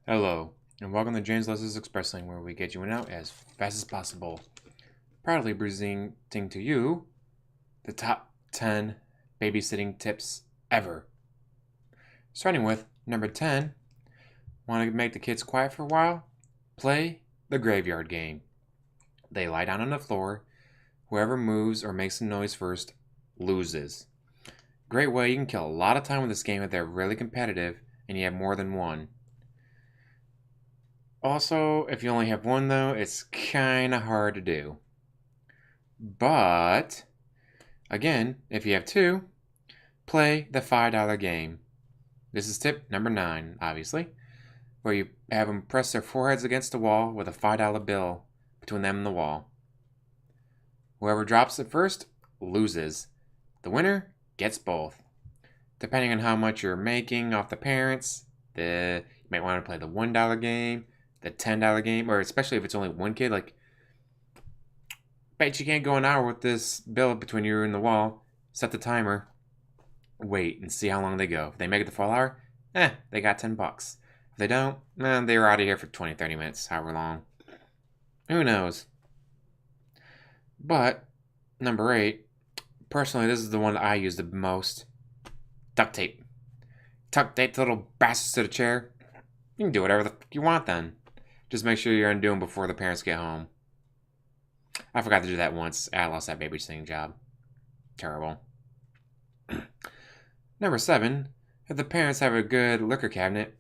Hello, and welcome to James Leslie's Express Lane, where we get you in and out as fast as possible. Proudly presenting to you the top 10 babysitting tips ever. Starting with number 10, want to make the kids quiet for a while? Play the graveyard game. They lie down on the floor. Whoever moves or makes a noise first loses. Great way you can kill a lot of time with this game if they're really competitive and you have more than one. Also, if you only have one, though, it's kind of hard to do. But, again, if you have two, play the $5 game. This is tip number 9, obviously, where you have them press their foreheads against the wall with a $5 bill between them and the wall. Whoever drops it first loses. The winner gets both. Depending on how much you're making off the parents, you might want to play the $1 game, the $10 game, or especially if it's only one kid, like, bet you can't go an hour with this bill between you and the wall. Set the timer, wait, and see how long they go. If they make it the full hour, they got $10. If they don't, they were out of here for 20, 30 minutes, however long. Who knows? But, number 8, personally, this is the one that I use the most. Duct tape. Duct tape the little bastards to the chair. You can do whatever the fuck you want then. Just make sure you're undoing before the parents get home. I forgot to do that once. I lost that babysitting job. Terrible. Number 7, if the parents have a good liquor cabinet,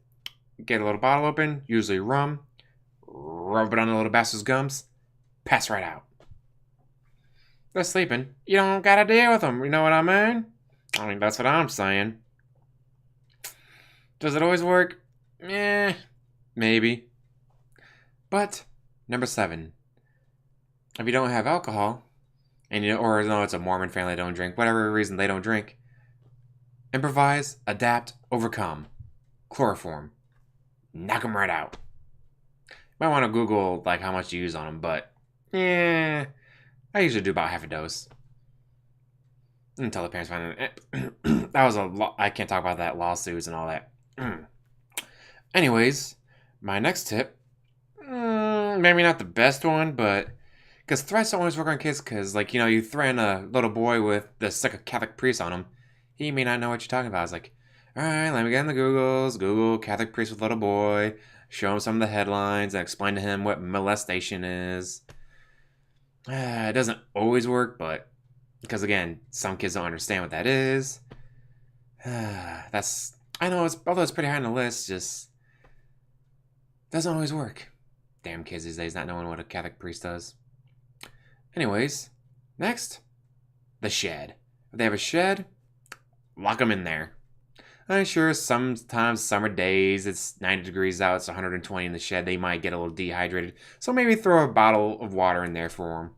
get a little bottle open, usually rum, rub it on the little bastard's gums, pass right out. They're sleeping. You don't gotta deal with them, you know what I mean? I mean, that's what I'm saying. Does it always work? Maybe. But, number 7, if you don't have alcohol, and or no, it's a Mormon family that don't drink, whatever reason they don't drink, improvise, adapt, overcome. Chloroform. Knock them right out. Might want to Google like how much you use on them, but I usually do about half a dose. Until the parents find it. That was I can't talk about that, lawsuits and all that. Anyways, my next tip, maybe not the best one, but because threats don't always work on kids, because you threaten a little boy with the sick of Catholic priest on him, he may not know what you're talking about. It's like, all right, let me get in the Googles, Google Catholic priest with little boy, show him some of the headlines, and explain to him what molestation is. It doesn't always work, but because again, some kids don't understand what that is. I know although it's pretty high on the list, just doesn't always work. Damn kids these days not knowing what a Catholic priest does. Anyways, next, the shed. If they have a shed, lock them in there. I'm sure sometimes summer days, it's 90 degrees out, it's 120 in the shed, they might get a little dehydrated. So maybe throw a bottle of water in there for them.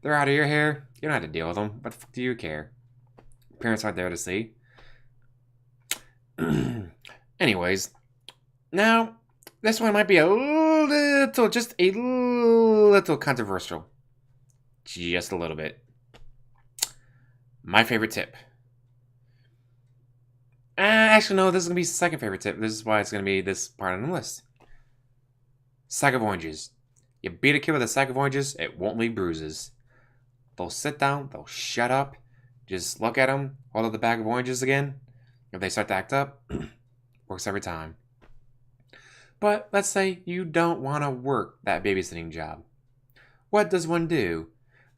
They're out of your hair, you don't have to deal with them. What the fuck do you care? Parents aren't there to see. Anyways, now, this one might be just a little controversial. Just a little bit. My favorite tip. Actually, no, this is going to be second favorite tip. This is why it's going to be this part on the list. Sack of oranges. You beat a kid with a sack of oranges, it won't leave bruises. They'll sit down, they'll shut up, just look at them, hold up the bag of oranges again. If they start to act up, works every time. But let's say you don't want to work that babysitting job. What does one do?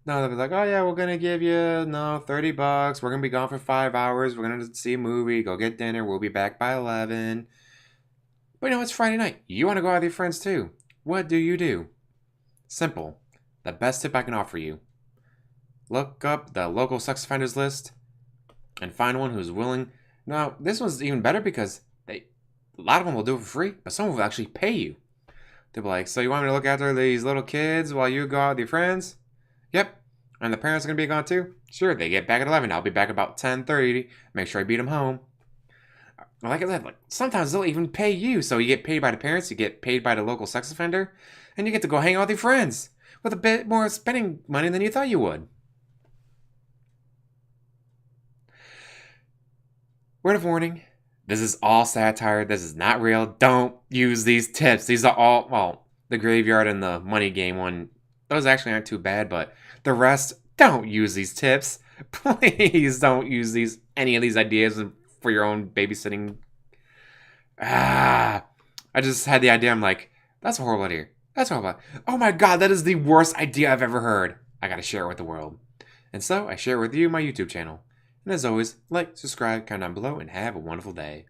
No, they'll be like, oh yeah, we're going to give you, $30. We're going to be gone for 5 hours. We're going to see a movie, go get dinner. We'll be back by 11. But it's Friday night. You want to go out with your friends too. What do? Simple. The best tip I can offer you. Look up the local sex offenders list and find one who's willing. Now, this one's even better because a lot of them will do it for free, but some will actually pay you. They'll be like, so you want me to look after these little kids while you go out with your friends? Yep. And the parents are going to be gone too? Sure, they get back at 11. I'll be back about 10:30. Make sure I beat them home. Like I said, sometimes they'll even pay you. So you get paid by the parents, you get paid by the local sex offender, and you get to go hang out with your friends with a bit more spending money than you thought you would. Word of warning, This is all satire. This is not real. Don't use these tips. These are all, well, the graveyard and the money game one, those actually aren't too bad, but the rest, don't use these tips. Please don't use any of these ideas for your own babysitting. I just had the idea. I'm like, that's a horrible idea. That's horrible. Oh my god, that is the worst idea I've ever heard. I gotta share it with the world. And so I share it with you, my YouTube channel. And as always, like, subscribe, comment down below, and have a wonderful day.